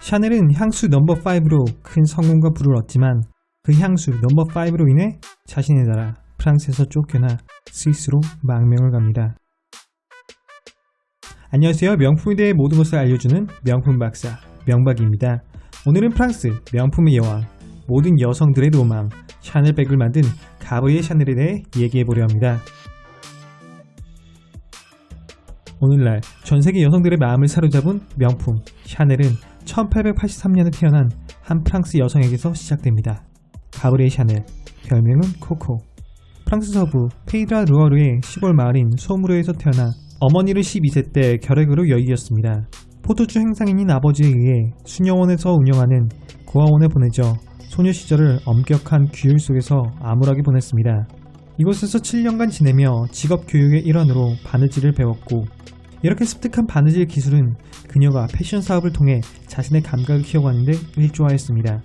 샤넬은 향수 넘버5로 큰 성공과 부를 얻지만 그 향수 넘버5로 인해 자신의 나라 프랑스에서 쫓겨나 스위스로 망명을 갑니다. 안녕하세요. 명품에 대해 모든 것을 알려주는 명품 박사 명박입니다. 오늘은 프랑스 명품의 여왕, 모든 여성들의 로망 샤넬백을 만든 가브리엘 샤넬에 대해 얘기해보려 합니다. 오늘날 전세계 여성들의 마음을 사로잡은 명품 샤넬은 1883년에 태어난 한 프랑스 여성에게서 시작됩니다. 가브리엘 샤넬, 별명은 코코. 프랑스 서부 페이드라 루어르의 시골 마을인 소무르에서 태어나 어머니를 12세 때 결핵으로 여의었습니다. 포도주 행상인인 아버지에 의해 수녀원에서 운영하는 고아원에 보내져 소녀 시절을 엄격한 규율 속에서 암울하게 보냈습니다. 이곳에서 7년간 지내며 직업교육의 일환으로 바느질을 배웠고, 이렇게 습득한 바느질 기술은 그녀가 패션 사업을 통해 자신의 감각을 키워가는 데 일조하였습니다.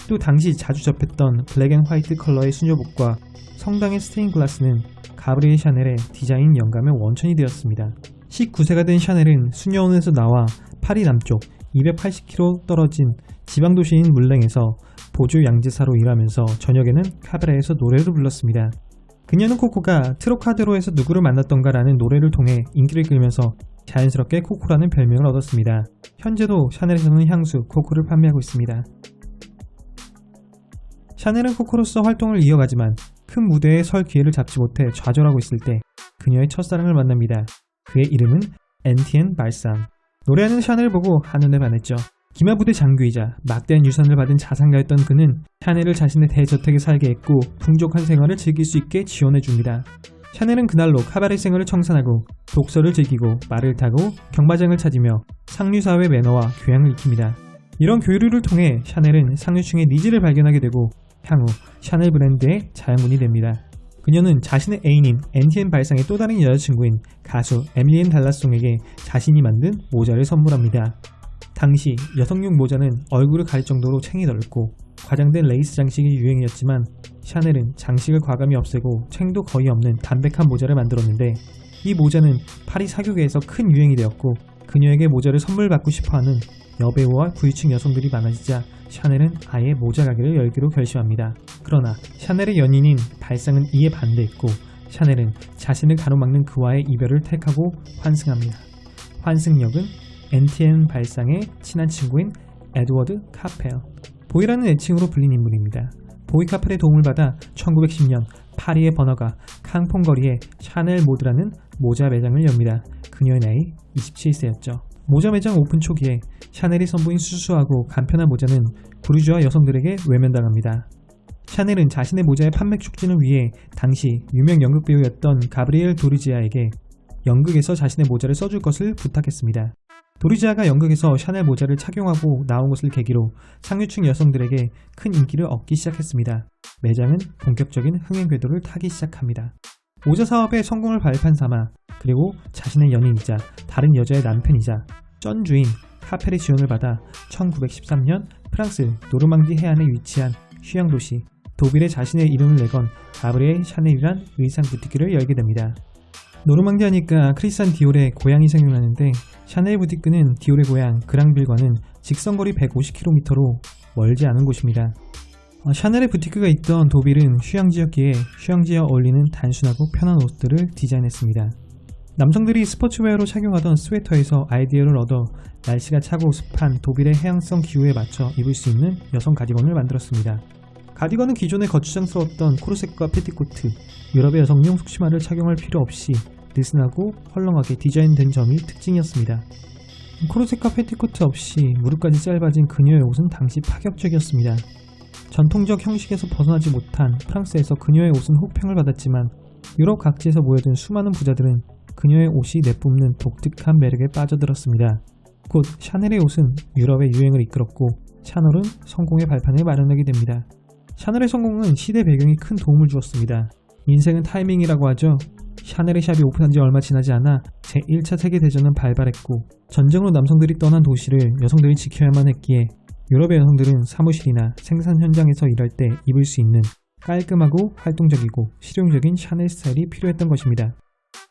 또 당시 자주 접했던 블랙 앤 화이트 컬러의 수녀복과 성당의 스테인 글라스는 가브리엘 샤넬의 디자인 영감의 원천이 되었습니다. 19세가 된 샤넬은 수녀원에서 나와 파리 남쪽 280km 떨어진 지방도시인 물랭에서 보조 양제사로 일하면서 저녁에는 카바레에서 노래를 불렀습니다. 그녀는 코코가 트로카데로에서 누구를 만났던가라는 노래를 통해 인기를 끌면서 자연스럽게 코코라는 별명을 얻었습니다. 현재도 샤넬에서는 향수 코코를 판매하고 있습니다. 샤넬은 코코로서 활동을 이어가지만 큰 무대에 설 기회를 잡지 못해 좌절하고 있을 때 그녀의 첫사랑을 만납니다. 그의 이름은 엔티엔 발상. 노래하는 샤넬을 보고 한눈에 반했죠. 기마부대 장교이자 막대한 유산을 받은 자산가였던 그는 샤넬을 자신의 대저택에 살게 했고 풍족한 생활을 즐길 수 있게 지원해줍니다. 샤넬은 그날로 카바레 생활을 청산하고 독서를 즐기고 말을 타고 경마장을 찾으며 상류사회 매너와 교양을 익힙니다. 이런 교류를 통해 샤넬은 상류층의 니즈를 발견하게 되고 향후 샤넬 브랜드의 자양분이 됩니다. 그녀는 자신의 애인인 엔티엔 발상의 또 다른 여자친구인 가수 에밀리엔 달라송에게 자신이 만든 모자를 선물합니다. 당시 여성용 모자는 얼굴을 가릴 정도로 챙이 넓고 과장된 레이스 장식이 유행이었지만 샤넬은 장식을 과감히 없애고 챙도 거의 없는 담백한 모자를 만들었는데, 이 모자는 파리 사교계에서 큰 유행이 되었고 그녀에게 모자를 선물 받고 싶어하는 여배우와 부유층 여성들이 많아지자 샤넬은 아예 모자 가게를 열기로 결심합니다. 그러나 샤넬의 연인인 발상은 이에 반대했고 샤넬은 자신을 가로막는 그와의 이별을 택하고 환승합니다. 환승역은 엔티엔 발상의 친한 친구인 에드워드 카펠, 보이라는 애칭으로 불린 인물입니다. 보이 카펠의 도움을 받아 1910년 파리의 번화가 캉퐁거리에 샤넬 모드라는 모자 매장을 엽니다. 그녀의 나이 27세였죠. 모자 매장 오픈 초기에 샤넬이 선보인 수수하고 간편한 모자는 부르주아 여성들에게 외면당합니다. 샤넬은 자신의 모자의 판매 촉진을 위해 당시 유명 연극 배우였던 가브리엘 도르지아에게 연극에서 자신의 모자를 써줄 것을 부탁했습니다. 도르지아가 연극에서 샤넬 모자를 착용하고 나온 것을 계기로 상류층 여성들에게 큰 인기를 얻기 시작했습니다. 매장은 본격적인 흥행 궤도를 타기 시작합니다. 모자 사업의 성공을 발판 삼아 그리고 자신의 연인이자 다른 여자의 남편이자 쩐 주인 카펠의 지원을 받아 1913년 프랑스 노르망디 해안에 위치한 휴양도시 도빌에 자신의 이름을 내건 가브리엘 샤넬이란 의상 부티크를 열게 됩니다. 노르망디 하니까 크리스찬 디올의 고향이 생각나는데, 샤넬 부티크는 디올의 고향 그랑빌과는 직선거리 150km로 멀지 않은 곳입니다. 샤넬의 부티크가 있던 도빌은 휴양지였기에 휴양지에 어울리는 단순하고 편한 옷들을 디자인했습니다. 남성들이 스포츠웨어로 착용하던 스웨터에서 아이디어를 얻어 날씨가 차고 습한 도빌의 해양성 기후에 맞춰 입을 수 있는 여성 가디건을 만들었습니다. 가디건은 기존의 거추장스러웠던 코르셋과 패티코트, 유럽의 여성용 속치마를 착용할 필요 없이 느슨하고 헐렁하게 디자인된 점이 특징이었습니다. 코르셋과 패티코트 없이 무릎까지 짧아진 그녀의 옷은 당시 파격적이었습니다. 전통적 형식에서 벗어나지 못한 프랑스에서 그녀의 옷은 혹평을 받았지만 유럽 각지에서 모여든 수많은 부자들은 그녀의 옷이 내뿜는 독특한 매력에 빠져들었습니다. 곧 샤넬의 옷은 유럽의 유행을 이끌었고 샤넬은 성공의 발판을 마련하게 됩니다. 샤넬의 성공은 시대 배경이 큰 도움을 주었습니다. 인생은 타이밍이라고 하죠. 샤넬의 샵이 오픈한 지 얼마 지나지 않아 제1차 세계대전은 발발했고 전쟁으로 남성들이 떠난 도시를 여성들이 지켜야만 했기에 유럽의 여성들은 사무실이나 생산 현장에서 일할 때 입을 수 있는 깔끔하고 활동적이고 실용적인 샤넬 스타일이 필요했던 것입니다.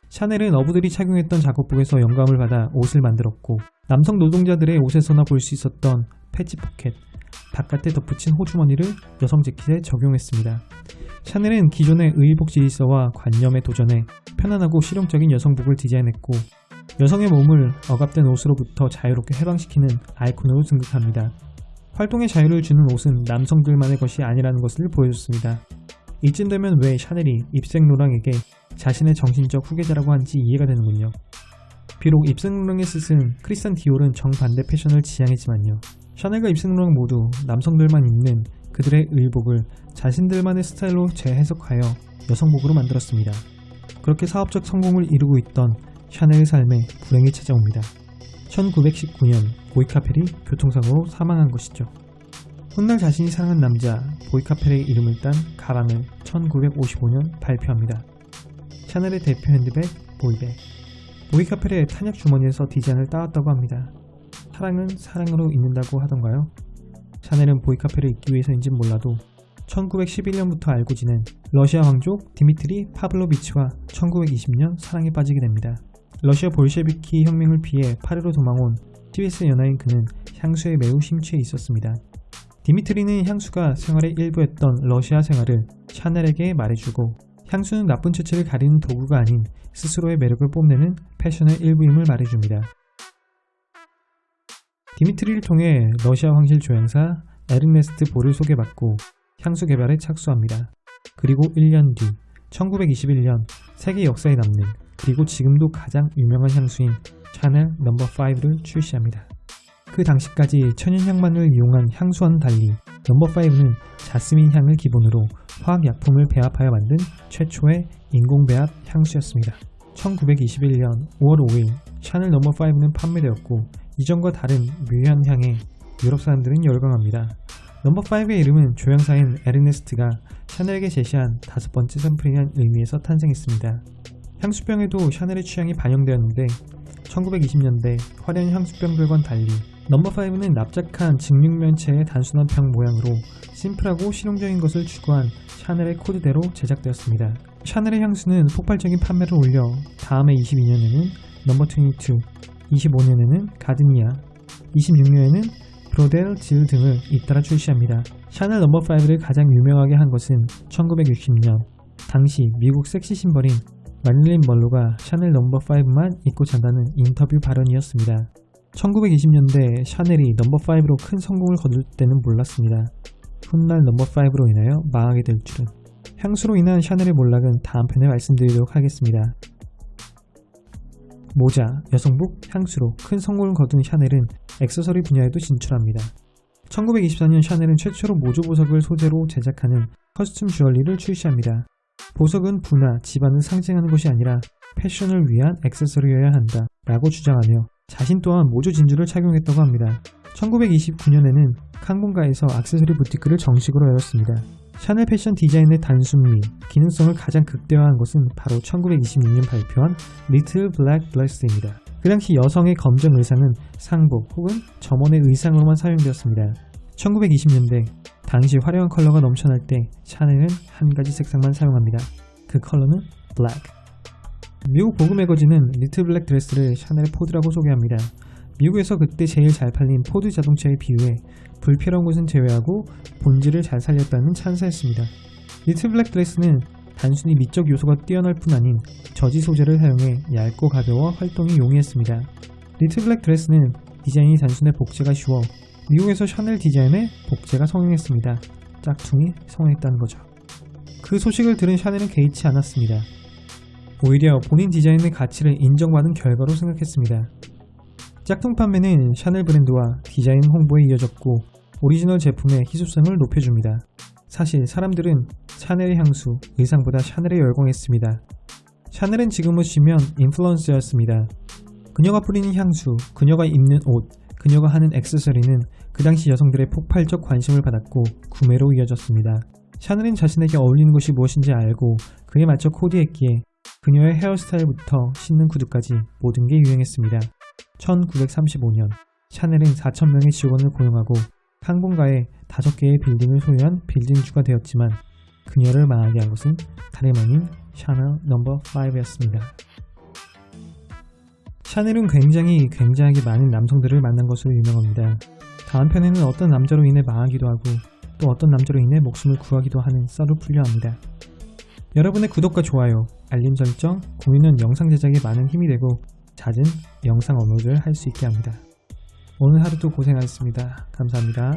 샤넬은 어부들이 착용했던 작업복에서 영감을 받아 옷을 만들었고 남성 노동자들의 옷에서나 볼 수 있었던 패치 포켓, 바깥에 덧붙인 호주머니를 여성 재킷에 적용했습니다. 샤넬은 기존의 의복 질서와 관념에 도전해 편안하고 실용적인 여성복을 디자인했고 여성의 몸을 억압된 옷으로부터 자유롭게 해방시키는 아이콘으로 등극합니다. 활동의 자유를 주는 옷은 남성들만의 것이 아니라는 것을 보여줬습니다. 이쯤 되면 왜 샤넬이 입생 로랑에게 자신의 정신적 후계자라고 한지 이해가 되는군요. 비록 입생 로랑의 스승 크리스찬 디올은 정반대 패션을 지향했지만요. 샤넬과 입생 로랑 모두 남성들만 입는 그들의 의복을 자신들만의 스타일로 재해석하여 여성복으로 만들었습니다. 그렇게 사업적 성공을 이루고 있던 샤넬의 삶에 불행이 찾아옵니다. 1919년 보이카펠이 교통사고로 사망한 것이죠. 훗날 자신이 사랑한 남자 보이카펠의 이름을 딴 가방을 1955년 발표합니다. 샤넬의 대표 핸드백 보이백. 보이카펠의 탄약 주머니에서 디자인을 따왔다고 합니다. 사랑은 사랑으로 잊는다고 하던가요? 샤넬은 보이카펠을 잊기 위해서인진 몰라도 1911년부터 알고 지낸 러시아 왕족 디미트리 파블로비치와 1920년 사랑에 빠지게 됩니다. 러시아 볼셰비키 혁명을 피해 파리로 도망온 TBS 연하인 그는 향수에 매우 심취해 있었습니다. 디미트리는 향수가 생활의 일부였던 러시아 생활을 샤넬에게 말해주고 향수는 나쁜 처치를 가리는 도구가 아닌 스스로의 매력을 뽐내는 패션의 일부임을 말해줍니다. 디미트리를 통해 러시아 황실 조향사 에르네스트 보를 소개받고 향수 개발에 착수합니다. 그리고 1년 뒤 1921년 세계 역사에 남는 그리고 지금도 가장 유명한 향수인 샤넬 No.5를 출시합니다. 그 당시까지 천연향만을 이용한 향수와는 달리 No.5는 자스민 향을 기본으로 화학약품을 배합하여 만든 최초의 인공배합 향수였습니다. 1921년 5월 5일 샤넬 No.5는 판매되었고 이전과 다른 묘한 향에 유럽 사람들은 열광합니다. No.5의 이름은 조향사인 에르네스트가 샤넬에게 제시한 5번째 샘플이라는 의미에서 탄생했습니다. 향수병에도 샤넬의 취향이 반영되었는데 1920년대 화려한 향수병들과는 달리 No.5는 납작한 직육면체의 단순한 병 모양으로 심플하고 실용적인 것을 추구한 샤넬의 코드대로 제작되었습니다. 샤넬의 향수는 폭발적인 판매를 올려 다음해 22년에는 No.22, 25년에는 가드니아, 26년에는 브로델 질 등을 잇따라 출시합니다. 샤넬 No.5를 가장 유명하게 한 것은 1960년 당시 미국 섹시 심벌인 마릴린 먼로가 샤넬 No.5만 입고 잔다는 인터뷰 발언이었습니다. 1920년대 샤넬이 No.5로 큰 성공을 거둘 때는 몰랐습니다. 훗날 No.5로 인하여 망하게 될 줄은. 향수로 인한 샤넬의 몰락은 다음 편에 말씀드리도록 하겠습니다. 모자, 여성복, 향수로 큰 성공을 거둔 샤넬은 액세서리 분야에도 진출합니다. 1924년 샤넬은 최초로 모조 보석을 소재로 제작하는 커스텀 주얼리를 출시합니다. 보석은 부나 집안을 상징하는 것이 아니라 패션을 위한 액세서리여야 한다 라고 주장하며 자신 또한 모조 진주를 착용했다고 합니다. 1929년에는 칸공가에서 액세서리 부티크를 정식으로 열었습니다. 샤넬 패션 디자인의 단순미, 기능성을 가장 극대화한 것은 바로 1926년 발표한 리틀 블랙 드레스입니다. 그 당시 여성의 검정 의상은 상복 혹은 점원의 의상으로만 사용되었습니다. 1920년대 당시 화려한 컬러가 넘쳐날 때 샤넬은 한 가지 색상만 사용합니다. 그 컬러는 블랙. 미국 보그 매거진은 리틀 블랙 드레스를 샤넬의 포드라고 소개합니다. 미국에서 그때 제일 잘 팔린 포드 자동차에 비유해 불필요한 것은 제외하고 본질을 잘 살렸다는 찬사였습니다. 리틀 블랙 드레스는 단순히 미적 요소가 뛰어날 뿐 아닌 저지 소재를 사용해 얇고 가벼워 활동이 용이했습니다. 리틀 블랙 드레스는 디자인이 단순해 복제가 쉬워 미국에서 샤넬 디자인에 복제가 성행했습니다. 짝퉁이 성행했다는 거죠. 그 소식을 들은 샤넬은 개의치 않았습니다. 오히려 본인 디자인의 가치를 인정받은 결과로 생각했습니다. 짝퉁 판매는 샤넬 브랜드와 디자인 홍보에 이어졌고 오리지널 제품의 희소성을 높여줍니다. 사실 사람들은 샤넬의 향수, 의상보다 샤넬에 열광했습니다. 샤넬은 지금으로 치면 인플루언서였습니다. 그녀가 뿌리는 향수, 그녀가 입는 옷, 그녀가 하는 액세서리는 그 당시 여성들의 폭발적 관심을 받았고 구매로 이어졌습니다. 샤넬은 자신에게 어울리는 것이 무엇인지 알고 그에 맞춰 코디했기에 그녀의 헤어스타일부터 신는 구두까지 모든 게 유행했습니다. 1935년 샤넬은 4,000명의 직원을 고용하고 항공가에 5개의 빌딩을 소유한 빌딩주가 되었지만 그녀를 망하게 한 것은 다름 아닌 샤넬 No.5였습니다. 샤넬은 굉장하게 많은 남성들을 만난 것으로 유명합니다. 다음 편에는 어떤 남자로 인해 망하기도 하고 또 어떤 남자로 인해 목숨을 구하기도 하는 썰을 풀려 합니다. 여러분의 구독과 좋아요, 알림 설정, 공유는 영상 제작에 많은 힘이 되고 잦은 영상 업로드를 할 수 있게 합니다. 오늘 하루도 고생하셨습니다. 감사합니다.